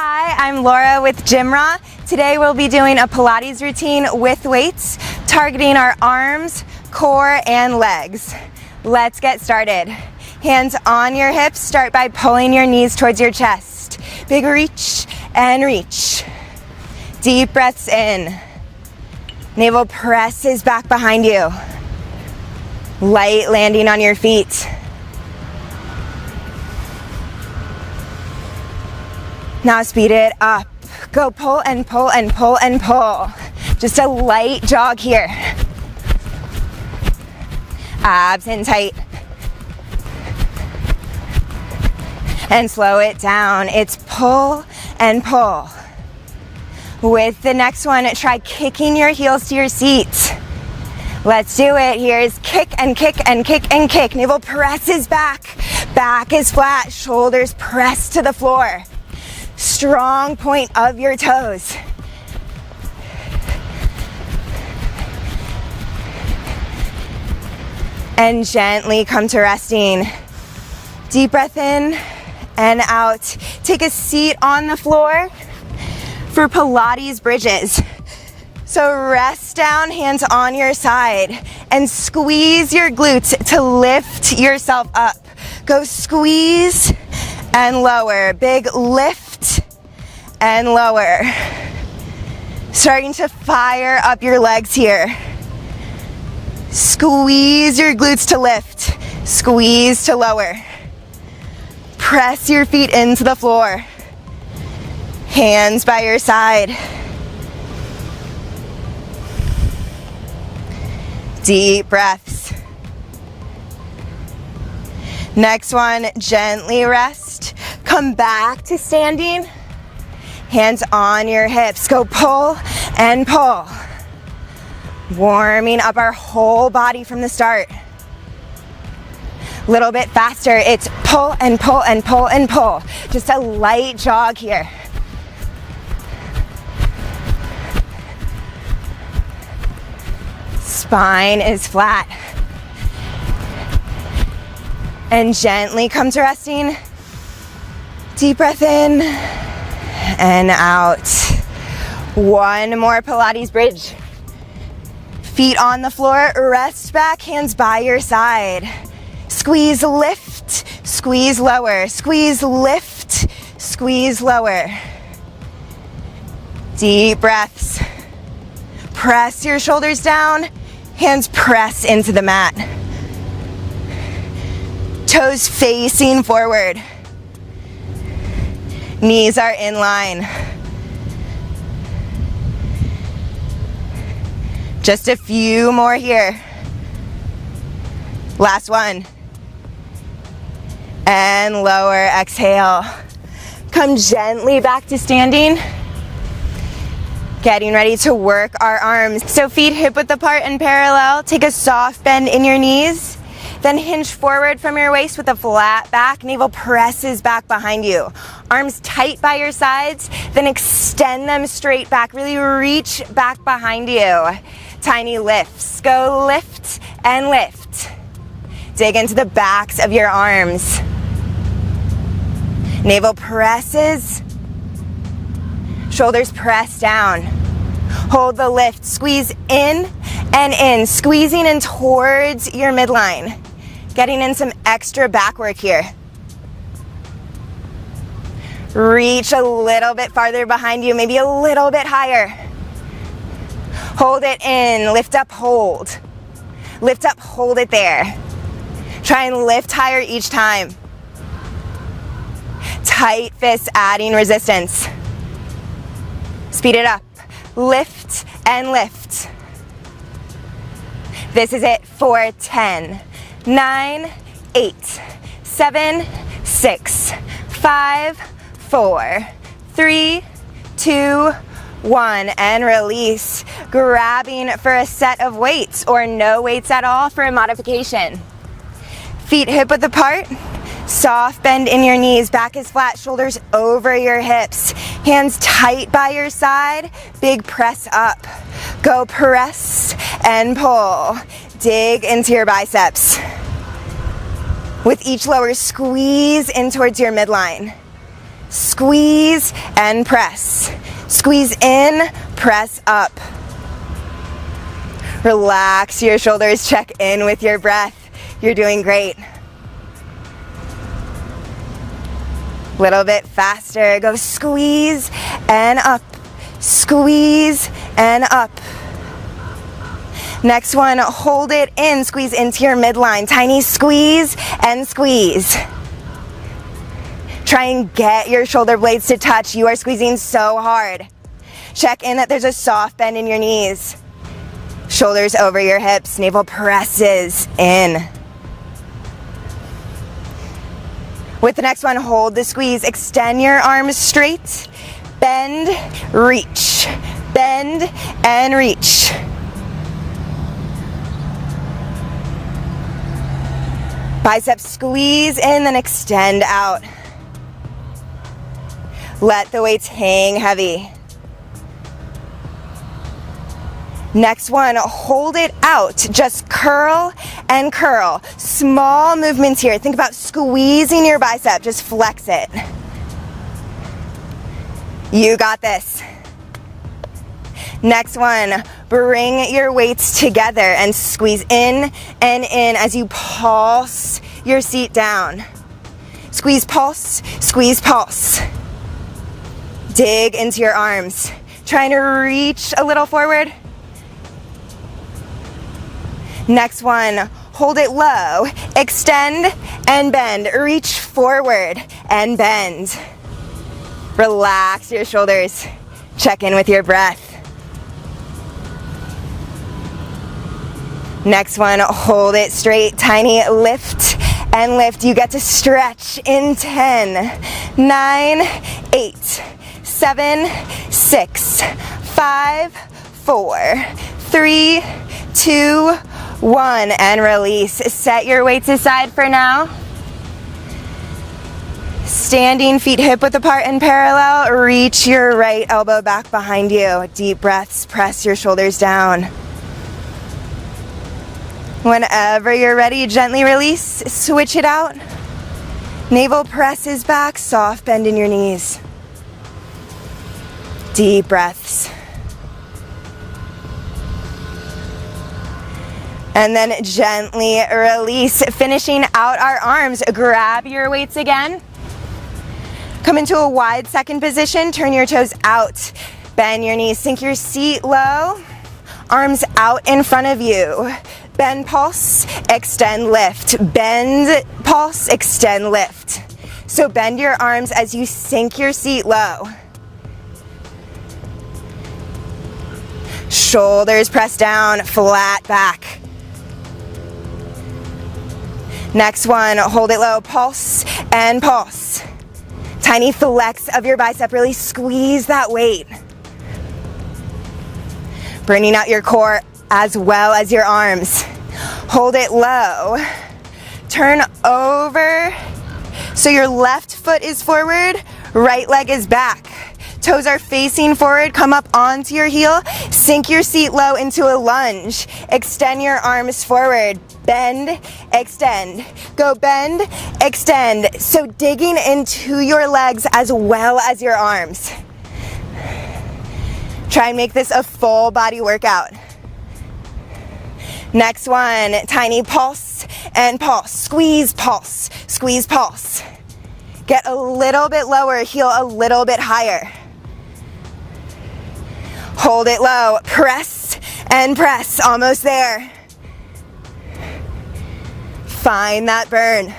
Hi, I'm Laura with GymRa. Today we'll be doing a Pilates routine with weights, targeting our arms, core, and legs. Let's get started. Hands on your hips, start by pulling your knees towards your chest. Big reach and reach. Deep breaths in. Navel presses back behind you. Light landing on your feet. Now speed it up. Go pull and pull and pull and pull. Just a light jog here. Abs in tight. And slow it down. It's pull and pull. With the next one, try kicking your heels to your seat. Let's do it. Here's kick and kick and kick and kick. Navel presses back. Back is flat. Shoulders press to the floor. Strong point of your toes. And gently come to resting. Deep breath in and out. Take a seat on the floor for Pilates bridges. So rest down, hands on your side, and squeeze your glutes to lift yourself up. Go squeeze and lower. Big lift and lower. Starting to fire up your legs here. Squeeze your glutes to lift. Squeeze to lower. Press your feet into the floor. Hands by your side. Deep breaths. Next one, gently rest. Come back to standing. Hands on your hips. Go pull and pull. Warming up our whole body from the start. Little bit faster. It's pull and pull and pull and pull. Just a light jog here. Spine is flat. And gently come to resting. Deep breath in and out. One more Pilates bridge. Feet on the floor, rest back, hands by your side. Squeeze, lift, squeeze, lower. Squeeze, lift, squeeze, lower. Deep breaths. Press your shoulders down, hands press into the mat. Toes facing forward. Knees are in line. Just a few more here. Last one. And lower, exhale. Come gently back to standing. Getting ready to work our arms. So feet hip width apart and parallel. Take a soft bend in your knees. Then hinge forward from your waist with a flat back. Navel presses back behind you. Arms tight by your sides. Then extend them straight back. Really reach back behind you. Tiny lifts. Go lift and lift. Dig into the backs of your arms. Navel presses. Shoulders press down. Hold the lift. Squeeze in and in. Squeezing in towards your midline. Getting in some extra back work here. Reach a little bit farther behind you, maybe a little bit higher. Hold it in, lift up, hold. Lift up, hold it there. Try and lift higher each time. Tight fists adding resistance. Speed it up. Lift and lift. This is it for 10, 9, 8, 7, 6, 5, 4, 3, 2, 1, and release. Grabbing for a set of weights or no weights at all for a modification. Feet hip width apart. Soft bend in your knees, back is flat, shoulders over your hips. Hands tight by your side, big press up. Go press and pull. Dig into your biceps. With each lower, squeeze in towards your midline. Squeeze and press. Squeeze in, press up. Relax your shoulders, check in with your breath. You're doing great. Little bit faster. Go squeeze and up. Squeeze and up. Next one, hold it in. Squeeze into your midline. Tiny squeeze and squeeze. Try and get your shoulder blades to touch. You are squeezing so hard. Check in that there's a soft bend in your knees. Shoulders over your hips. Navel presses in. With the next one, hold the squeeze. Extend your arms straight. Bend, reach. Bend and reach. Biceps squeeze in, then extend out. Let the weights hang heavy. Next one, hold it out. Just curl and curl. Small movements here. Think about squeezing your bicep. Just flex it. You got this. Next one, bring your weights together and squeeze in and in as you pulse your seat down. Squeeze, pulse, squeeze, pulse. Dig into your arms. Trying to reach a little forward. Next one, hold it low, extend and bend, reach forward and bend. Relax your shoulders, check in with your breath. Next one, hold it straight, tiny lift and lift. You get to stretch in 10, 9, 8, 7, 6, 5, 4, 3, 2, 1, and release. Set your weights aside for now. Standing, feet hip width apart and parallel. Reach your right elbow back behind you. Deep breaths, press your shoulders down. Whenever you're ready, gently release, switch it out. Navel presses back, soft bend in your knees. Deep breaths. And then gently release, finishing out our arms. Grab your weights again. Come into a wide second position, turn your toes out. Bend your knees, sink your seat low. Arms out in front of you. Bend, pulse, extend, lift. Bend, pulse, extend, lift. So bend your arms as you sink your seat low. Shoulders press down, flat back. Next one, hold it low, pulse and pulse. Tiny flex of your bicep, really squeeze that weight. Burning out your core as well as your arms. Hold it low. Turn over so your left foot is forward, right leg is back. Toes are facing forward, come up onto your heel, sink your seat low into a lunge. Extend your arms forward, bend, extend. Go bend, extend. So digging into your legs as well as your arms. Try and make this a full body workout. Next one, tiny pulse and pulse. Squeeze, pulse, squeeze, pulse. Get a little bit lower, heel a little bit higher. Hold it low, press and press, almost there. Find that burn.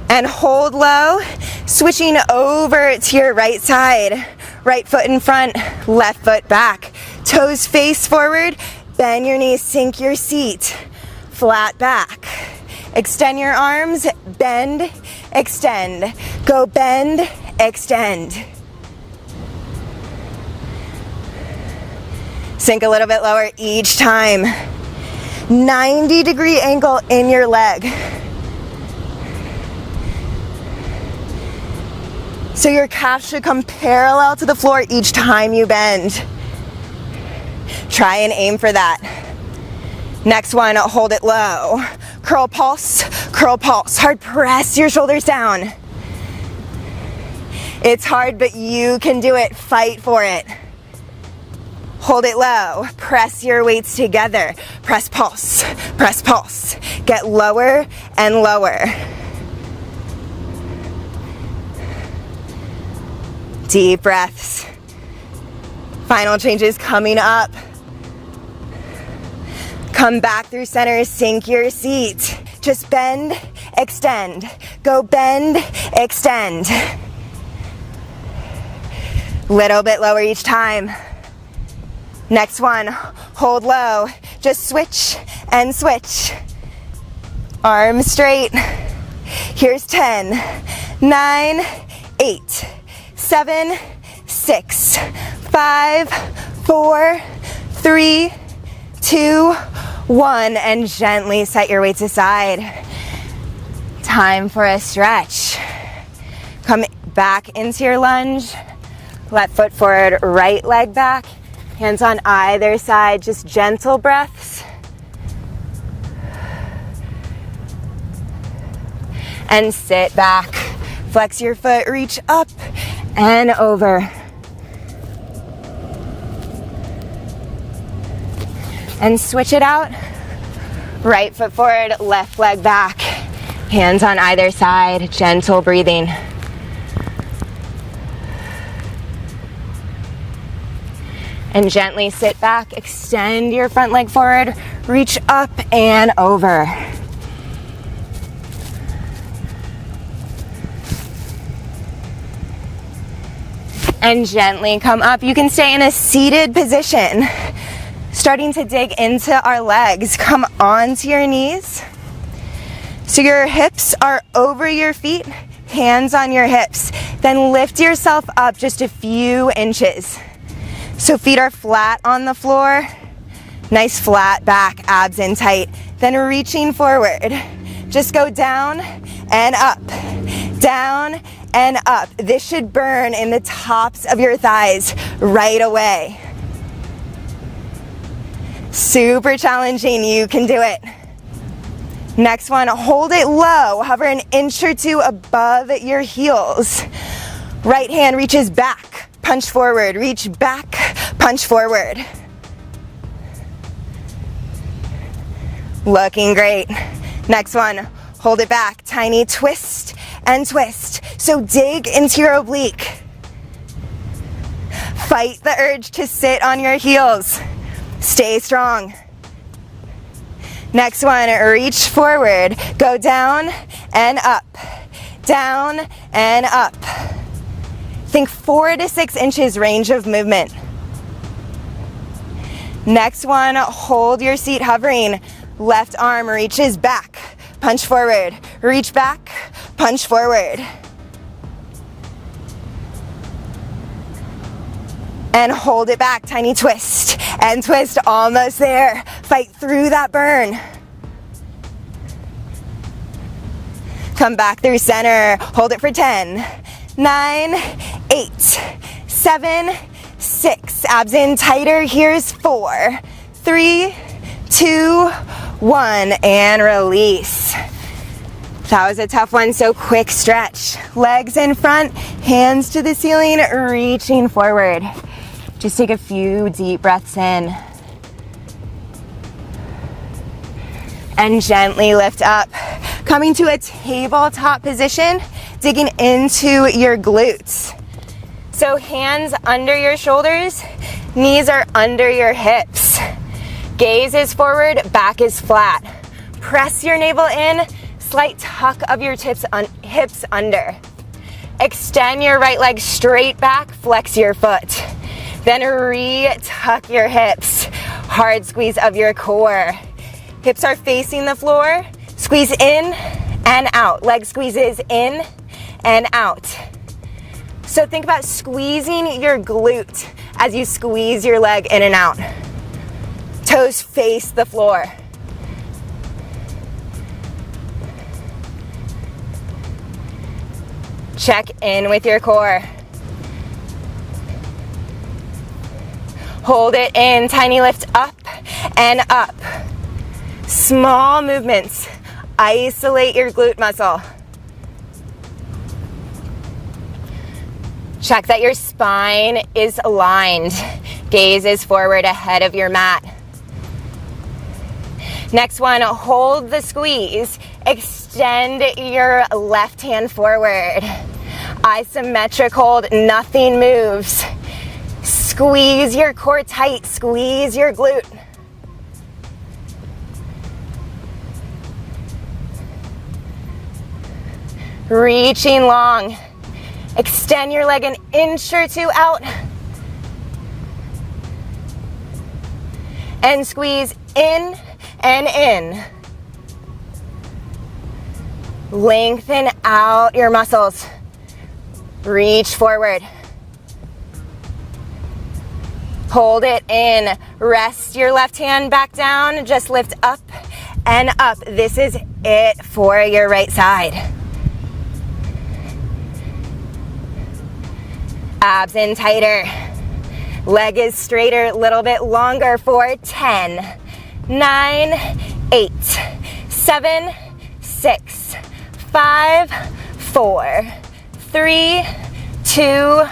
And hold low, switching over to your right side. Right foot in front, left foot back. Toes face forward, bend your knees, sink your seat. Flat back. Extend your arms, bend, extend. Go bend, extend. Sink a little bit lower each time. 90-degree angle in your leg. So your calf should come parallel to the floor each time you bend. Try and aim for that. Next one, hold it low. Curl pulse, curl pulse. Hard press your shoulders down. It's hard, but you can do it. Fight for it. Hold it low. Press your weights together. Press pulse, press pulse. Get lower and lower. Deep breaths. Final changes coming up. Come back through center, sink your seat. Just bend, extend. Go bend, extend. Little bit lower each time. Next one, hold low. Just switch and switch. Arms straight. Here's 10, 9, 8, 7, 6, 5, 4, 3, 2, 1, and gently set your weights aside. Time for a stretch. Come back into your lunge. Left foot forward, right leg back. Hands on either side, just gentle breaths. And sit back. Flex your foot, reach up and over. And switch it out. Right foot forward, left leg back. Hands on either side, gentle breathing. And gently sit back, extend your front leg forward, reach up and over. And gently come up. You can stay in a seated position. Starting to dig into our legs. Come onto your knees. So your hips are over your feet, hands on your hips. Then lift yourself up just a few inches. So feet are flat on the floor. Nice flat back, abs in tight. Then reaching forward. Just go down and up. Down and up. This should burn in the tops of your thighs right away. Super challenging, you can do it. Next one, hold it low. Hover an inch or two above your heels. Right hand reaches back, punch forward, reach back, punch forward. Looking great. Next one, hold it back, tiny twist and twist. So dig into your oblique. Fight the urge to sit on your heels. Stay strong. Next one, reach forward. Go down and up. Down and up. Think 4 to 6 inches range of movement. Next one, hold your seat hovering. Left arm reaches back. Punch forward. Reach back. Punch forward. And hold it back, tiny twist and twist, almost there. Fight through that burn. Come back through center, hold it for 10, 9, 8, 7, 6, abs in tighter, here's 4, 3, 2, 1, and release. That was a tough one, so quick stretch. Legs in front, hands to the ceiling, reaching forward. Just take a few deep breaths in. And gently lift up. Coming to a tabletop position, digging into your glutes. So hands under your shoulders, knees are under your hips. Gaze is forward, back is flat. Press your navel in, slight tuck of your hips under. Extend your right leg straight back, flex your foot. Then re-tuck your hips. Hard squeeze of your core. Hips are facing the floor. Squeeze in and out. Leg squeezes in and out. So think about squeezing your glute as you squeeze your leg in and out. Toes face the floor. Check in with your core. Hold it in, tiny lift up and up. Small movements isolate your glute muscle. Check that your spine is aligned. Gaze is forward ahead of your mat. Next one, hold the squeeze. Extend your left hand forward. Isometric hold, nothing moves. Squeeze your core tight, squeeze your glute. Reaching long. Extend your leg an inch or two out. And squeeze in and in. Lengthen out your muscles. Reach forward. Hold it in. Rest your left hand back down. Just lift up and up. This is it for your right side. Abs in tighter. Leg is straighter, a little bit longer for 10, 9, 8, 7, 6, 5, 4, 3, 2,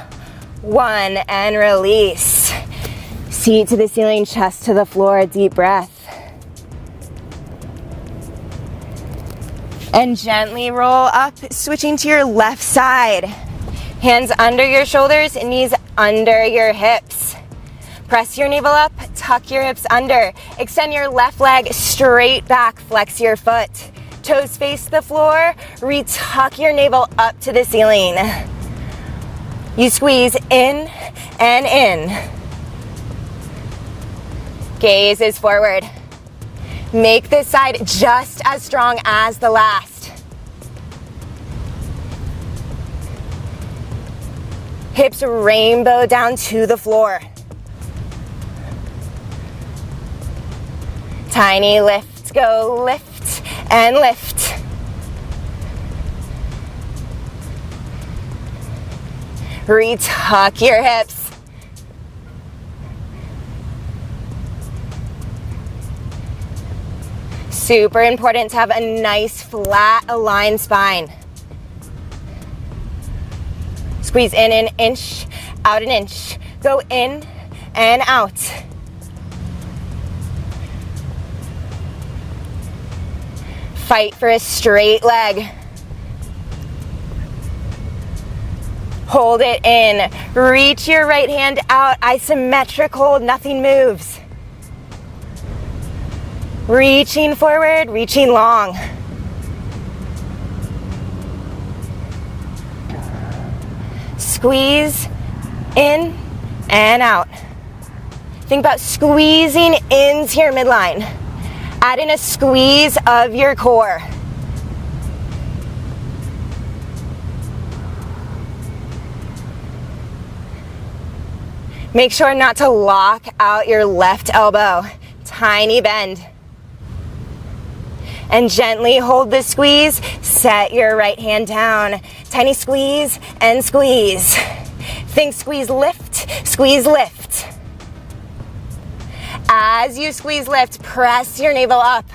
1, and release. Seat to the ceiling, chest to the floor, deep breath. And gently roll up, switching to your left side. Hands under your shoulders, knees under your hips. Press your navel up, tuck your hips under. Extend your left leg straight back, flex your foot. Toes face the floor, retuck your navel up to the ceiling. You squeeze in and in. Gaze is forward. Make this side just as strong as the last. Hips rainbow down to the floor. Tiny lift, go lift and lift. Retuck your hips. Super important to have a nice flat aligned spine. Squeeze in an inch, out an inch. Go in and out. Fight for a straight leg. Hold it in. Reach your right hand out. Isometric hold, nothing moves. Reaching forward, reaching long. Squeeze in and out. Think about squeezing into your midline. Add in a squeeze of your core. Make sure not to lock out your left elbow. Tiny bend. And gently hold the squeeze. Set your right hand down. Tiny squeeze and squeeze. Think squeeze, lift, squeeze, lift. As you squeeze, lift, press your navel up.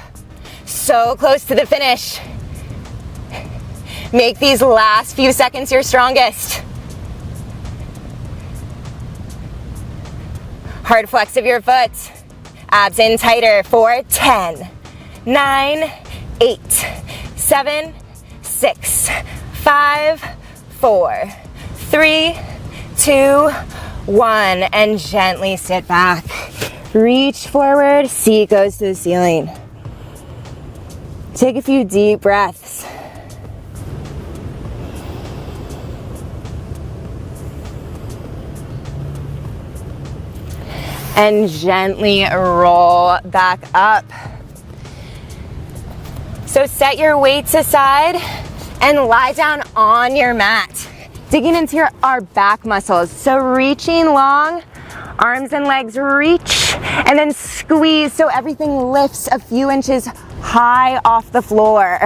So close to the finish. Make these last few seconds your strongest. Hard flex of your foot. Abs in tighter for 10, 9, 8, 7, 6, 5, 4, 3, 2, 1, and gently sit back. Reach forward, seat goes to the ceiling. Take a few deep breaths. And gently roll back up. So set your weights aside and lie down on your mat. Digging into our back muscles. So reaching long, arms and legs reach, and then squeeze so everything lifts a few inches high off the floor.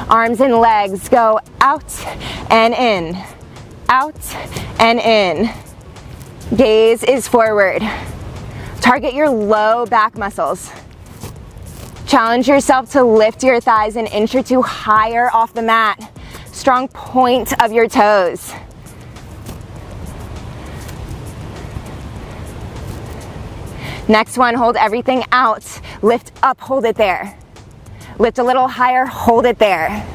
Arms and legs go out and in, out and in. Gaze is forward. Target your low back muscles. Challenge yourself to lift your thighs an inch or two higher off the mat. Strong point of your toes. Next one, hold everything out. Lift up, hold it there. Lift a little higher, hold it there.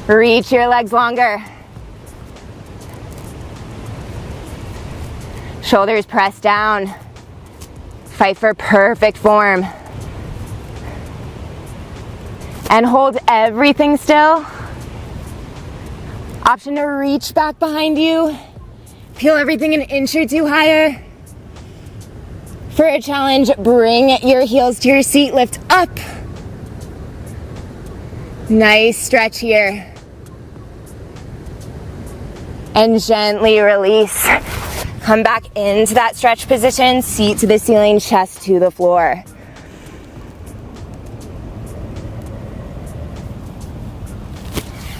Reach your legs longer. Shoulders press down. Fight for perfect form. And hold everything still. Option to reach back behind you. Peel everything an inch or two higher. For a challenge, bring your heels to your seat, lift up. Nice stretch here. And gently release. Come back into that stretch position, seat to the ceiling, chest to the floor.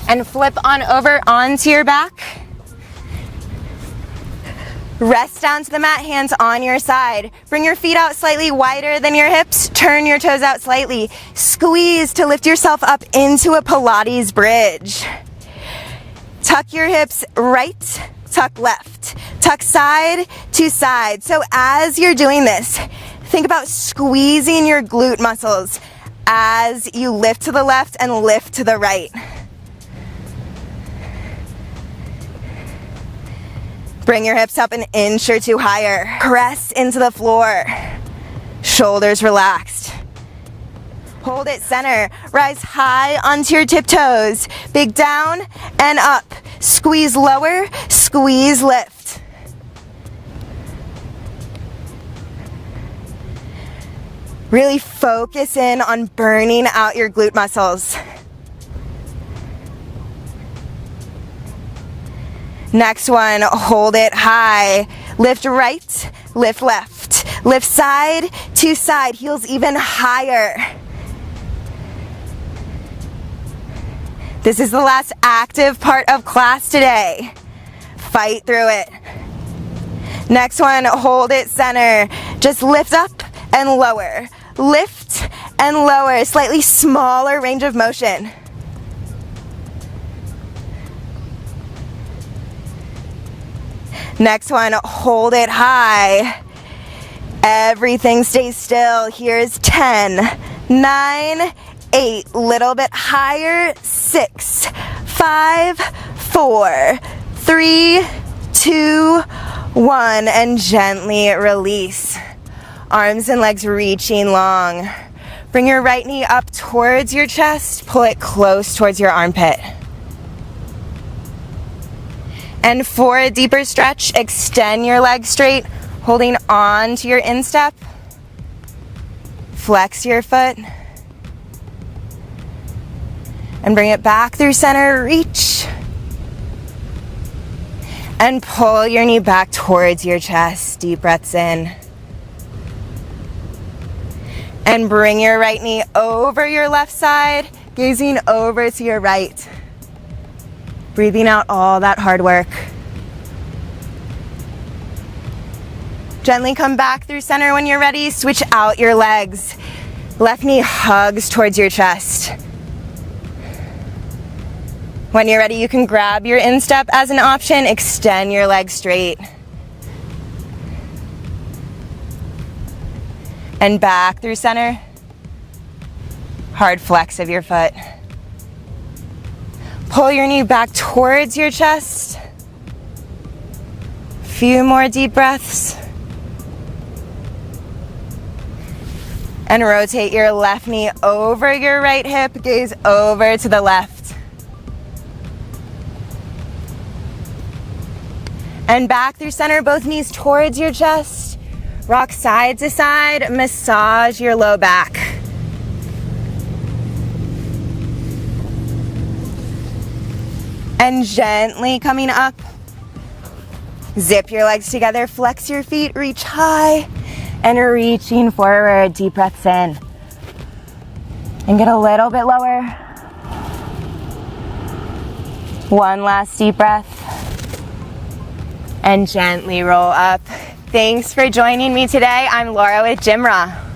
And flip on over onto your back. Rest down to the mat, hands on your side. Bring your feet out slightly wider than your hips. Turn your toes out slightly. Squeeze to lift yourself up into a Pilates bridge. Tuck your hips right, tuck left. Tuck side to side. So as you're doing this, think about squeezing your glute muscles as you lift to the left and lift to the right. Bring your hips up an inch or two higher. Press into the floor. Shoulders relaxed. Hold it center. Rise high onto your tiptoes. Big down and up. Squeeze lower, squeeze lift. Really focus in on burning out your glute muscles. Next one, hold it high. Lift right, lift left. Lift side to side, heels even higher. This is the last active part of class today. Fight through it. Next one, hold it center. Just lift up and lower. Lift and lower, slightly smaller range of motion. Next one, hold it high. Everything stays still. Here's 10, 9, 8, little bit higher, 6, 5, 4, 3, 2, 1, and gently release. Arms and legs reaching long. Bring your right knee up towards your chest, pull it close towards your armpit. And for a deeper stretch, extend your legs straight, holding on to your instep. Flex your foot. And bring it back through center, reach. And pull your knee back towards your chest, deep breaths in. And bring your right knee over your left side, gazing over to your right. Breathing out all that hard work. Gently come back through center when you're ready. Switch out your legs. Left knee hugs towards your chest. When you're ready, you can grab your instep as an option. Extend your legs straight. And back through center. Hard flex of your foot. Pull your knee back towards your chest. Few more deep breaths. And rotate your left knee over your right hip, gaze over to the left. And back through center, both knees towards your chest. Rock side to side, massage your low back. And gently coming up, zip your legs together, flex your feet, reach high, and reaching forward, deep breaths in. And get a little bit lower. One last deep breath. And gently roll up. Thanks for joining me today. I'm Laura with GymRa.